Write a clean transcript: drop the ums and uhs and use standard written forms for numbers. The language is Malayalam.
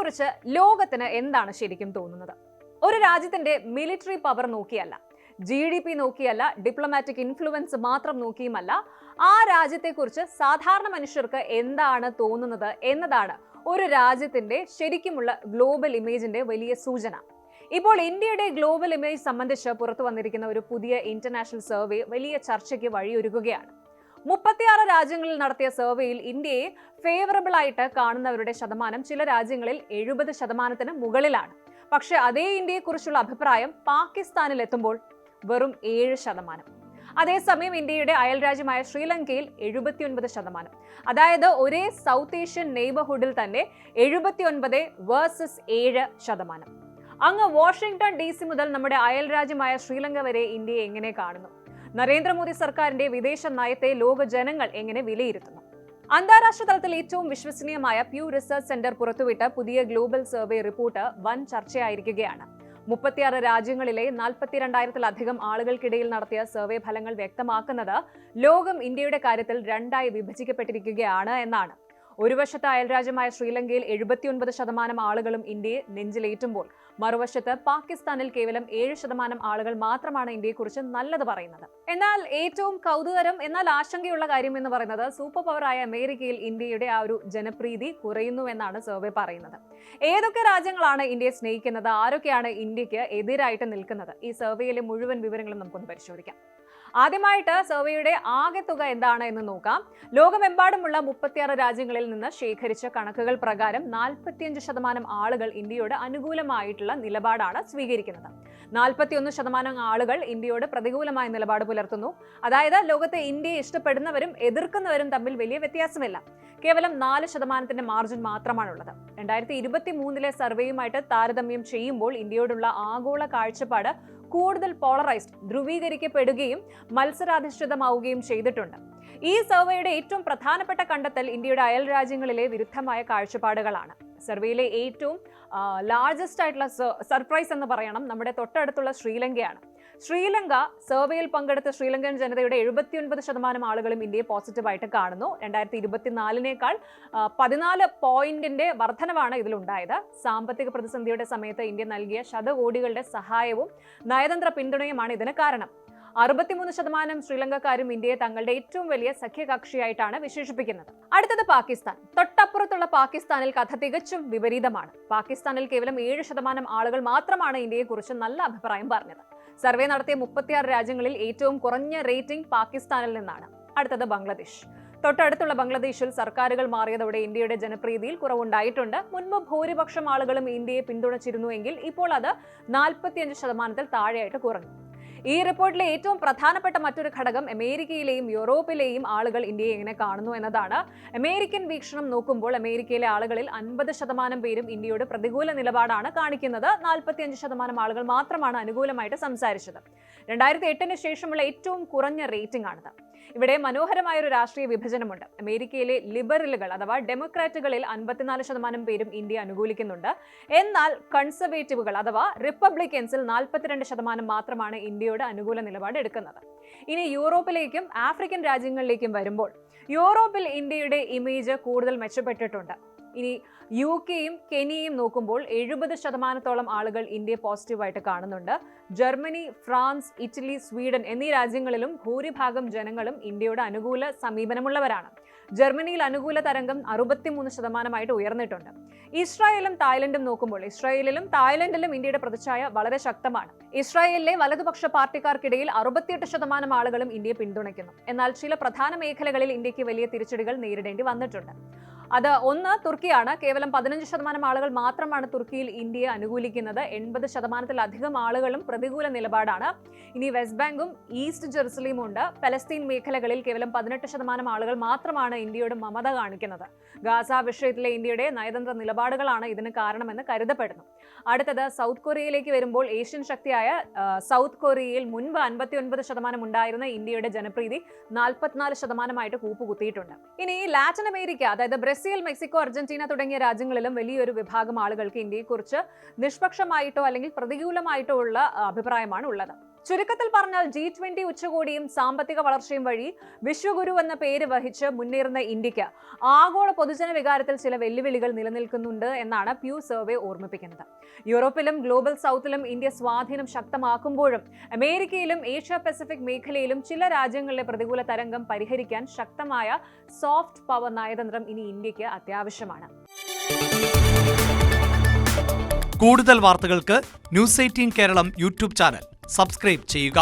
ഇന്ത്യയെക്കുറിച്ച് ലോകത്തിന് എന്താണ് ശരിക്കും തോന്നുന്നത്? ഒരു രാജ്യത്തിന്റെ മിലിറ്ററി പവർ നോക്കിയല്ല, GDP നോക്കിയല്ല, ഡിപ്ലോമാറ്റിക് ഇൻഫ്ലുവൻസ് മാത്രം നോക്കിയുമല്ല, ആ രാജ്യത്തെക്കുറിച്ച് സാധാരണ മനുഷ്യർക്ക് എന്താണ് തോന്നുന്നത് എന്നതാണ് ഒരു രാജ്യത്തിന്റെ ശരിക്കുമുള്ള ഗ്ലോബൽ ഇമേജിന്റെ വലിയ സൂചന. ഇപ്പോൾ ഇന്ത്യയുടെ ഗ്ലോബൽ ഇമേജ് സംബന്ധിച്ച് പുറത്തു വന്നിരിക്കുന്ന ഒരു പുതിയ ഇന്റർനാഷണൽ സർവേ വലിയ ചർച്ചയ്ക്ക് വഴിയൊരുക്കുകയാണ്. 36 രാജ്യങ്ങളിൽ നടത്തിയ സർവേയിൽ ഇന്ത്യയെ ഫേവറബിൾ ആയിട്ട് കാണുന്നവരുടെ ശതമാനം ചില രാജ്യങ്ങളിൽ 70% മുകളിലാണ്. പക്ഷെ അതേ ഇന്ത്യയെക്കുറിച്ചുള്ള അഭിപ്രായം പാകിസ്ഥാനിൽ എത്തുമ്പോൾ വെറും 7%. അതേസമയം ഇന്ത്യയുടെ അയൽരാജ്യമായ ശ്രീലങ്കയിൽ 79%. അതായത് ഒരേ സൗത്ത് ഏഷ്യൻ നെയ്ബർഹുഡിൽ തന്നെ 79 വേഴ്സസ് 7%. അങ്ങ് വാഷിംഗ്ടൺ DC മുതൽ നമ്മുടെ അയൽരാജ്യമായ ശ്രീലങ്ക വരെ ഇന്ത്യയെ എങ്ങനെ കാണുന്നു? നരേന്ദ്രമോദി സർക്കാരിന്റെ വിദേശ നയത്തെ ലോക ജനങ്ങൾ എങ്ങനെ വിലയിരുത്തുന്നു? അന്താരാഷ്ട്ര തലത്തിൽ ഏറ്റവും വിശ്വസനീയമായ പ്യൂ റിസർച്ച് സെന്റർ പുറത്തുവിട്ട പുതിയ ഗ്ലോബൽ സർവേ റിപ്പോർട്ട് വൻ ചർച്ചയായിരിക്കുകയാണ്. 36 രാജ്യങ്ങളിലെ 42,000-ലധികം ആളുകൾക്കിടയിൽ നടത്തിയ സർവേ ഫലങ്ങൾ വ്യക്തമാക്കുന്നത് ലോകം ഇന്ത്യയുടെ കാര്യത്തിൽ രണ്ടായി വിഭജിക്കപ്പെട്ടിരിക്കുകയാണ് എന്നാണ്. ഒരു വശത്ത് അയൽരാജ്യമായ ശ്രീലങ്കയിൽ 79% ആളുകളും ഇന്ത്യയെ നെഞ്ചിലേറ്റുമ്പോൾ മറുവശത്ത് പാകിസ്ഥാനിൽ കേവലം 7% ആളുകൾ മാത്രമാണ് ഇന്ത്യയെക്കുറിച്ച് നല്ലത് പറയുന്നത്. എന്നാൽ ഏറ്റവും കൗതുകരം എന്നാൽ ആശങ്കയുള്ള കാര്യം എന്ന് പറയുന്നത് സൂപ്പർ പവറായ അമേരിക്കയിൽ ഇന്ത്യയുടെ ആ ഒരു ജനപ്രീതി കുറയുന്നുവെന്നാണ് സർവേ പറയുന്നത്. ഏതൊക്കെ രാജ്യങ്ങളാണ് ഇന്ത്യയെ സ്നേഹിക്കുന്നത്, ആരൊക്കെയാണ് ഇന്ത്യക്ക് എതിരായിട്ട് നിൽക്കുന്നത്? ഈ സർവേയിലെ മുഴുവൻ വിവരങ്ങളും നമുക്കൊന്ന് പരിശോധിക്കാം. ആദ്യമായിട്ട് സർവേയുടെ ആകെ തുക എന്താണ് എന്ന് നോക്കാം. ലോകമെമ്പാടുമുള്ള 36 രാജ്യങ്ങളിൽ നിന്ന് ശേഖരിച്ച കണക്കുകൾ പ്രകാരം 45% ആളുകൾ ഇന്ത്യയോട് അനുകൂലമായിട്ടുള്ള നിലപാടാണ് സ്വീകരിക്കുന്നത്. 41% ആളുകൾ ഇന്ത്യയോട് പ്രതികൂലമായ നിലപാട് പുലർത്തുന്നു. അതായത് ലോകത്തെ ഇന്ത്യയെ ഇഷ്ടപ്പെടുന്നവരും എതിർക്കുന്നവരും തമ്മിൽ വലിയ വ്യത്യാസമില്ല. കേവലം 4% മാർജിൻ മാത്രമാണുള്ളത്. 2023 സർവേയുമായിട്ട് താരതമ്യം ചെയ്യുമ്പോൾ ഇന്ത്യയോടുള്ള ആഗോള കാഴ്ചപ്പാട് കൂടുതൽ പോളറൈസ്ഡ്, ധ്രുവീകരിക്കപ്പെടുകയും മത്സരാധിഷ്ഠിതമാവുകയും ചെയ്തിട്ടുണ്ട്. ഈ സർവേയുടെ ഏറ്റവും പ്രധാനപ്പെട്ട കണ്ടെത്തൽ ഇന്ത്യയുടെ അയൽ രാജ്യങ്ങളിലെ വിരുദ്ധമായ കാഴ്ചപ്പാടുകളാണ്. സർവേയിലെ ഏറ്റവും ലാർജസ്റ്റ് ആയിട്ടുള്ള സർപ്രൈസ് എന്ന് പറയണം നമ്മുടെ തൊട്ടടുത്തുള്ള ശ്രീലങ്കയാണ്. ശ്രീലങ്ക സർവേയിൽ പങ്കെടുത്ത ശ്രീലങ്കൻ ജനതയുടെ 79% ആളുകളും ഇന്ത്യയെ പോസിറ്റീവായിട്ട് കാണുന്നു. 2024 14 പോയിന്റിന്റെ വർധനവാണ് ഇതിലുണ്ടായത്. സാമ്പത്തിക പ്രതിസന്ധിയുടെ സമയത്ത് ഇന്ത്യ നൽകിയ ശതകോടികളുടെ സഹായവും നയതന്ത്ര പിന്തുണയുമാണ് ഇതിന് കാരണം. 63% ശ്രീലങ്കക്കാരും ഇന്ത്യയെ തങ്ങളുടെ ഏറ്റവും വലിയ സഖ്യകക്ഷിയായിട്ടാണ് വിശേഷിപ്പിക്കുന്നത്. അടുത്തത് പാകിസ്ഥാൻ. തൊട്ടപ്പുറത്തുള്ള പാകിസ്ഥാനിൽ കഥ തികച്ചും വിപരീതമാണ്. പാകിസ്ഥാനിൽ കേവലം 7% ആളുകൾ മാത്രമാണ് ഇന്ത്യയെക്കുറിച്ച് നല്ല അഭിപ്രായം പറഞ്ഞത്. സർവേ നടത്തിയ 36 രാജ്യങ്ങളിൽ ഏറ്റവും കുറഞ്ഞ റേറ്റിംഗ് പാകിസ്ഥാനിൽ നിന്നാണ്. അടുത്തത് ബംഗ്ലാദേശ്. തൊട്ടടുത്തുള്ള ബംഗ്ലാദേശിൽ സർക്കാരുകൾ മാറിയതോടെ ഇന്ത്യയുടെ ജനപ്രീതിയിൽ കുറവുണ്ടായിട്ടുണ്ട്. മുൻപ് ഭൂരിപക്ഷം ആളുകളും ഇന്ത്യയെ പിന്തുണച്ചിരുന്നുവെങ്കിൽ ഇപ്പോൾ അത് 45% താഴെയായിട്ട് കുറഞ്ഞു. ഈ റിപ്പോർട്ടിലെ ഏറ്റവും പ്രധാനപ്പെട്ട മറ്റൊരു ഘടകം അമേരിക്കയിലെയും യൂറോപ്പിലെയും ആളുകൾ ഇന്ത്യയെ എങ്ങനെ കാണുന്നു എന്നതാണ്. അമേരിക്കൻ വീക്ഷണം നോക്കുമ്പോൾ അമേരിക്കയിലെ ആളുകളിൽ 50% പേരും ഇന്ത്യയോട് പ്രതികൂല നിലപാടാണ് കാണിക്കുന്നത്. 45% ആളുകൾ മാത്രമാണ് അനുകൂലമായിട്ട് സംസാരിച്ചത്. 2008 ശേഷമുള്ള ഏറ്റവും കുറഞ്ഞ റേറ്റിംഗ് ആണിത്. ഇവിടെ മനോഹരമായ ഒരു രാഷ്ട്രീയ വിഭജനമുണ്ട്. അമേരിക്കയിലെ ലിബറലുകൾ അഥവാ ഡെമോക്രാറ്റുകളിൽ 54% പേരും ഇന്ത്യ അനുകൂലിക്കുന്നുണ്ട്. എന്നാൽ കൺസർവേറ്റീവുകൾ അഥവാ റിപ്പബ്ലിക്കൻസിൽ 42% മാത്രമാണ് ഇന്ത്യയോട് അനുകൂല നിലപാട് എടുക്കുന്നത്. ഇനി യൂറോപ്പിലേക്കും ആഫ്രിക്കൻ രാജ്യങ്ങളിലേക്കും വരുമ്പോൾ യൂറോപ്പിൽ ഇന്ത്യയുടെ ഇമേജ് കൂടുതൽ മെച്ചപ്പെട്ടിട്ടുണ്ട്. ഇനി UK-യും കെനിയയും നോക്കുമ്പോൾ 70% ആളുകൾ ഇന്ത്യയെ പോസിറ്റീവായിട്ട് കാണുന്നുണ്ട്. ജർമ്മനി, ഫ്രാൻസ്, ഇറ്റലി, സ്വീഡൻ എന്നീ രാജ്യങ്ങളിലും ഭൂരിഭാഗം ജനങ്ങളും ഇന്ത്യയോട് അനുകൂല സമീപനമുള്ളവരാണ്. ജർമ്മനിയിൽ അനുകൂല തരംഗം 63% ഉയർന്നിട്ടുണ്ട്. ഇസ്രായേലും തായ്ലൻഡും നോക്കുമ്പോൾ ഇസ്രായേലിലും തായ്ലൻഡിലും ഇന്ത്യയുടെ പ്രതിച്ഛായ വളരെ ശക്തമാണ്. ഇസ്രായേലിലെ വലതുപക്ഷ പാർട്ടിക്കാർക്കിടയിൽ 68% ആളുകളും ഇന്ത്യയെ പിന്തുണയ്ക്കുന്നു. എന്നാൽ ചില പ്രധാന മേഖലകളിൽ ഇന്ത്യക്ക് വലിയ തിരിച്ചടികൾ നേരിടേണ്ടി വന്നിട്ടുണ്ട്. അത് ഒന്ന് തുർക്കിയാണ്. കേവലം 15% ആളുകൾ മാത്രമാണ് തുർക്കിയിൽ ഇന്ത്യയെ അനുകൂലിക്കുന്നത്. 80%-ലധികം ആളുകളും പ്രതികൂല നിലപാടാണ്. ഇനി വെസ്റ്റ് ബാങ്കും ഈസ്റ്റ് ജെറുസലേമും ഉണ്ട്. പലസ്തീൻ മേഖലകളിൽ കേവലം 18% ആളുകൾ മാത്രമാണ് ഇന്ത്യയോട് മമത കാണിക്കുന്നത്. ഗാസ വിഷയത്തിലെ ഇന്ത്യയുടെ നയതന്ത്ര നിലപാടുകളാണ് ഇതിന് കാരണമെന്ന് കരുതപ്പെടുന്നു. അടുത്തത് സൗത്ത് കൊറിയയിലേക്ക് വരുമ്പോൾ ഏഷ്യൻ ശക്തിയായ സൗത്ത് കൊറിയയിൽ മുൻപ് 59% ഉണ്ടായിരുന്ന ഇന്ത്യയുടെ ജനപ്രീതി 44% കൂപ്പുകുത്തിയിട്ടുണ്ട്. ഇനി ലാറ്റിൻ അമേരിക്ക, അതായത് ബ്രസീൽ, മെക്സിക്കോ, അർജന്റീന തുടങ്ങിയ രാജ്യങ്ങളിലും വലിയൊരു വിഭാഗം ആളുകൾക്ക് ഇന്ത്യയെക്കുറിച്ച് നിഷ്പക്ഷമായിട്ടോ അല്ലെങ്കിൽ പ്രതികൂലമായിട്ടോ ഉള്ള അഭിപ്രായമാണ് ഉള്ളത്. ചുരുക്കത്തിൽ പറഞ്ഞാൽ G20 ഉച്ചകോടിയും സാമ്പത്തിക വളർച്ചയും വഴി വിശ്വഗുരു എന്ന പേര് വഹിച്ച് മുന്നേറുന്ന ഇന്ത്യക്ക് ആഗോള പൊതുജന വികാരത്തിൽ ചില വെല്ലുവിളികൾ നിലനിൽക്കുന്നുണ്ട് എന്നാണ് പ്യൂ സർവേ ഓർമ്മിപ്പിക്കുന്നത്. യൂറോപ്പിലും ഗ്ലോബൽ സൗത്തിലും ഇന്ത്യ സ്വാധീനം ശക്തമാക്കുമ്പോഴും അമേരിക്കയിലും ഏഷ്യ പസഫിക് മേഖലയിലും ചില രാജ്യങ്ങളിലെ പ്രതികൂല തരംഗം പരിഹരിക്കാൻ ശക്തമായ സോഫ്റ്റ് പവർ നയതന്ത്രം ഇനി ഇന്ത്യക്ക് അത്യാവശ്യമാണ്. കൂടുതൽ വാർത്തകൾക്ക് news 18 Keralam YouTube channel subscribe ചെയ്യുക.